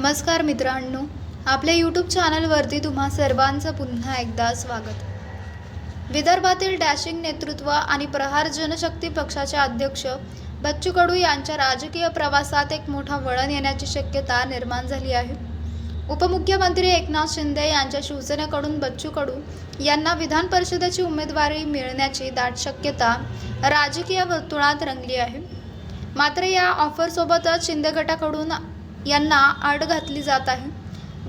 नमस्कार मित्रांनो, आपल्या यूट्यूब चॅनलवरती तुम्हा सर्वांचं पुन्हा एकदा स्वागत. विदर्भातील डॅशिंग नेतृत्व आणि प्रहार जनशक्ती पक्षाचे अध्यक्ष बच्चू कडू यांच्या राजकीय प्रवासात एक मोठा वळण येण्याची शक्यता निर्माण झाली आहे. उपमुख्यमंत्री एकनाथ शिंदे यांच्या शिवसेनेकडून बच्चू कडू यांना विधान परिषदेची उमेदवारी मिळण्याची दाट शक्यता राजकीय वर्तुळात रंगली आहे. मात्र या ऑफरसोबतच शिंदे गटाकडून यांना अट घातली जात आहे.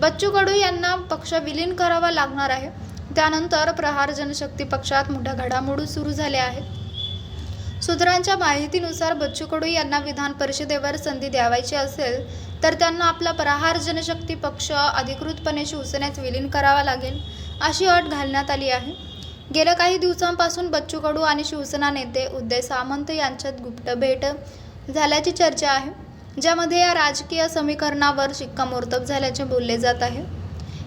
बच्चू कडू यांना पक्ष विलीन करावा लागणार आहे. त्यानंतर प्रहार जनशक्ती पक्षात मोठ्या घडामोडी सुरू झाल्या आहेत. सूत्रांच्या माहितीनुसार बच्चू कडू यांना विधान परिषदेवर संधी द्यावायची असेल तर त्यांना आपला प्रहार जनशक्ती पक्ष अधिकृतपणे शिवसेनेत विलीन करावा लागेल, अशी अट घालण्यात आली आहे. गेल्या काही दिवसांपासून बच्चू कडू आणि शिवसेना नेते उदय सामंत यांच्यात गुप्त भेट झाल्याची चर्चा आहे, ज्यामध्ये या राजकीय समीकरणावर शिक्कामोर्तब झाल्याचे बोलले जात आहे.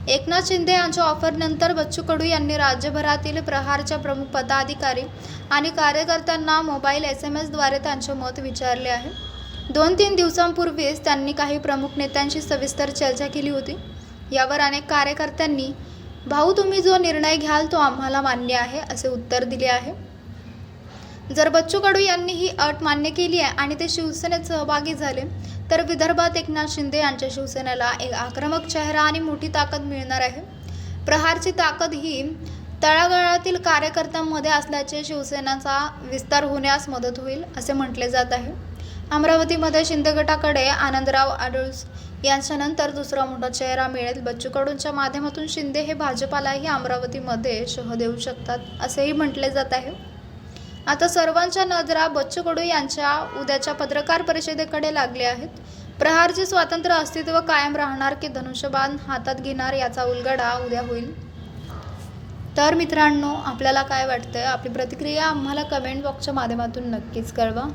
एकनाथ शिंदे यांच्या ऑफरनंतर बच्चू कडू यांनी राज्यभरातील प्रहारच्या प्रमुख पदाधिकारी आणि कार्यकर्त्यांना मोबाईल SMS द्वारे त्यांचे मत विचारले आहे. 2-3 दिवसांपूर्वीच त्यांनी काही प्रमुख नेत्यांशी सविस्तर चर्चा केली होती. यावर अनेक कार्यकर्त्यांनी भाऊ, तुम्ही जो निर्णय घ्याल तो आम्हाला मान्य आहे, असे उत्तर दिले आहे. जर बच्चू कडू यांनी ही अट मान्य केली आहे आणि ते शिवसेनेत सहभागी झाले तर विदर्भात एकनाथ शिंदे यांच्या शिवसेनेला एक आक्रमक चेहरा आणि मोठी ताकद मिळणार आहे. प्रहारची ताकद ही तळागाळातील कार्यकर्त्यांमध्ये असल्याचे शिवसेनेचा विस्तार होण्यास मदत होईल, असे म्हटले जात आहे. अमरावतीमध्ये शिंदे गटाकडे आनंदराव अडसूळ यांच्यानंतर दुसरा मोठा चेहरा मिळेल. बच्चू कडूंच्या माध्यमातून शिंदे हे भाजपालाही अमरावतीमध्ये शह देऊ शकतात, असेही म्हटले जात आहे. आता सर्वांच्या नजरा बच्चू कडू यांच्या उद्याच्या पत्रकार परिषदेकडे लागल्या आहेत. प्रहारचे स्वतंत्र अस्तित्व कायम राहणार की धनुष्यबाण हातात घेणार, याचा उलगडा उद्या होईल. तर मित्रांनो, आपल्याला काय वाटतंय? आपली प्रतिक्रिया आम्हाला कमेंट बॉक्सच्या माध्यमातून नक्कीच कळवा.